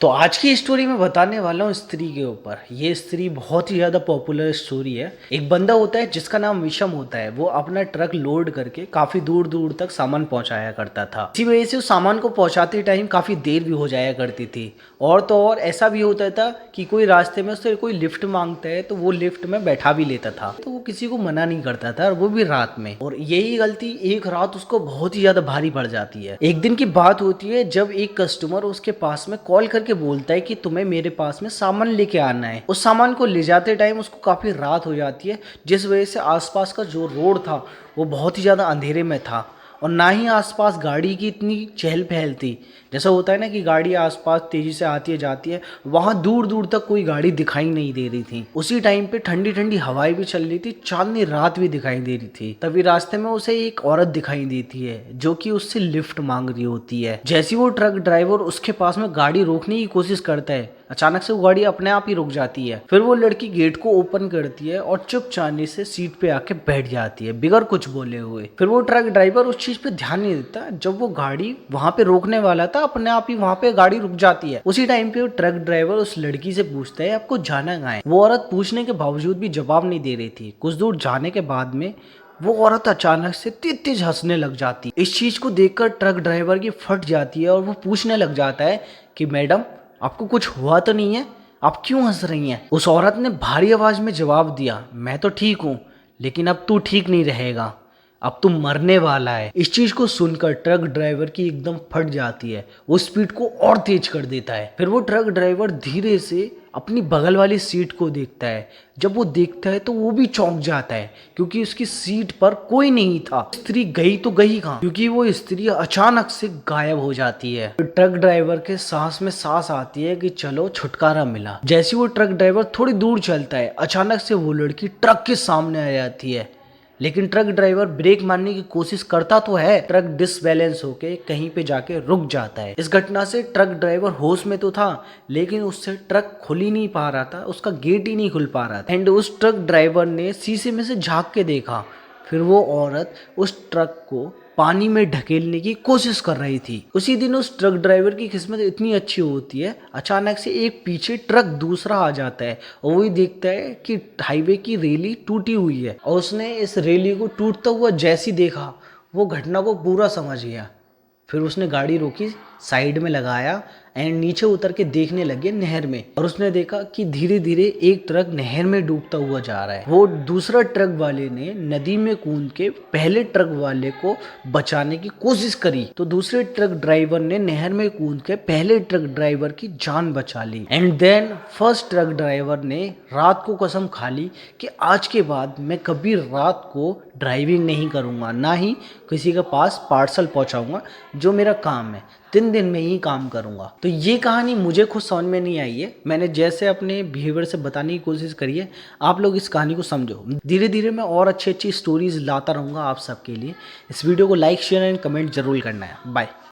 तो आज की स्टोरी में बताने वाला हूँ स्त्री के ऊपर। ये स्त्री बहुत ही ज़्यादा पॉपुलर स्टोरी है। एक बंदा होता है जिसका नाम विषम होता है। वो अपना ट्रक लोड करके काफ़ी दूर दूर तक सामान पहुंचाया करता था। इसी वजह से उस सामान को पहुंचाते टाइम काफ़ी देर भी हो जाया करती थी। और तो और ऐसा भी होता था कि कोई रास्ते में उससे कोई लिफ्ट मांगता है तो वो लिफ्ट में बैठा भी लेता था, तो वो किसी को मना नहीं करता था, और वो भी रात में। और यही गलती एक रात उसको बहुत ही ज़्यादा भारी पड़ जाती है। एक दिन की बात होती है जब एक कस्टमर उसके पास में कॉल करके बोलता है कि तुम्हें मेरे पास में सामान लेके आना है। उस सामान को ले जाते टाइम उसको काफ़ी रात हो जाती है, जिस वजह से आसपास का जो रोड था वो बहुत ही ज़्यादा अंधेरे में था, और ना ही आसपास गाड़ी की इतनी चहल पहल थी। जैसा होता है ना कि गाड़ी आसपास तेजी से आती है जाती है, वहाँ दूर दूर तक कोई गाड़ी दिखाई नहीं दे रही थी। उसी टाइम पे ठंडी ठंडी हवाएं भी चल रही थी, चांदनी रात भी दिखाई दे रही थी। तभी रास्ते में उसे एक औरत दिखाई देती है जो कि उससे लिफ्ट मांग रही होती है। जैसी वो ट्रक ड्राइवर उसके पास में गाड़ी रोकने की कोशिश करता है, अचानक से वो गाड़ी अपने आप ही रुक जाती है। फिर वो लड़की गेट को ओपन करती है और चुपचाप से सीट पे आके बैठ जाती है बिगर कुछ बोले हुए। फिर वो ट्रक ड्राइवर उस चीज पे ध्यान नहीं देता। जब वो गाड़ी वहां पे रोकने वाला था, अपने आप ही वहां पे गाड़ी रुक जाती है। उसी टाइम पे वो ट्रक ड्राइवर उस लड़की से पूछता है आपको जाना कहाँ है। वो औरत पूछने के बावजूद भी जवाब नहीं दे रही थी। कुछ दूर जाने के बाद में वो औरत अचानक से तेज तेज हंसने लग जाती है। इस चीज को देखकर ट्रक ड्राइवर की फट जाती है और वो पूछने लग जाता है कि मैडम आपको कुछ हुआ तो नहीं है, आप क्यों हंस रही हैं। उस औरत ने भारी आवाज में जवाब दिया, मैं तो ठीक हूँ, लेकिन अब तू ठीक नहीं रहेगा, अब तू मरने वाला है। इस चीज को सुनकर ट्रक ड्राइवर की एकदम फट जाती है। वो स्पीड को और तेज कर देता है। फिर वो ट्रक ड्राइवर धीरे से अपनी बगल वाली सीट को देखता है। जब वो देखता है तो वो भी चौंक जाता है, क्योंकि उसकी सीट पर कोई नहीं था। स्त्री गई तो गई कहाँ, क्योंकि वो स्त्री अचानक से गायब हो जाती है। तो ट्रक ड्राइवर के सांस में सांस आती है कि चलो छुटकारा मिला। जैसे वो ट्रक ड्राइवर थोड़ी दूर चलता है, अचानक से वो लड़की ट्रक के सामने आ जाती है। लेकिन ट्रक ड्राइवर ब्रेक मारने की कोशिश करता तो है, ट्रक डिसबैलेंस होके कहीं पे जाके रुक जाता है। इस घटना से ट्रक ड्राइवर होश में तो था, लेकिन उससे ट्रक खुल ही नहीं पा रहा था, उसका गेट ही नहीं खुल पा रहा था। एंड उस ट्रक ड्राइवर ने शीशे में से झांक के देखा। फिर वो औरत उस ट्रक को पानी में ढकेलने की कोशिश कर रही थी। उसी दिन उस ट्रक ड्राइवर की किस्मत इतनी अच्छी होती है, अचानक से एक पीछे ट्रक दूसरा आ जाता है और वही देखता है कि हाईवे की रेली टूटी हुई है। और उसने इस रेली को टूटता हुआ जैसी देखा, वो घटना को पूरा समझ गया। फिर उसने गाड़ी रोकी, साइड में लगाया एंड नीचे उतर के देखने लगे नहर में। और उसने देखा कि धीरे धीरे एक ट्रक नहर में डूबता हुआ जा रहा है। वो दूसरा ट्रक वाले ने नदी में कूद के पहले ट्रक वाले को बचाने की कोशिश करी, तो दूसरे ट्रक ड्राइवर ने नहर में कूद के पहले ट्रक ड्राइवर की जान बचा ली। And then first truck driver ने रात को कसम खा ली कि आज के बाद मैं कभी रात को ड्राइविंग नहीं करूंगा, ना ही किसी के पास पार्सल पहुंचाऊंगा। जो मेरा काम है 3 दिन में ही काम करूंगा। तो ये कहानी मुझे खुद समझ में नहीं आई है। मैंने जैसे अपने बिहेवियर से बताने की कोशिश करी है, आप लोग इस कहानी को समझो। धीरे धीरे मैं और अच्छी अच्छी स्टोरीज लाता रहूंगा आप सबके लिए। इस वीडियो को लाइक शेयर एंड कमेंट जरूर करना है। बाय।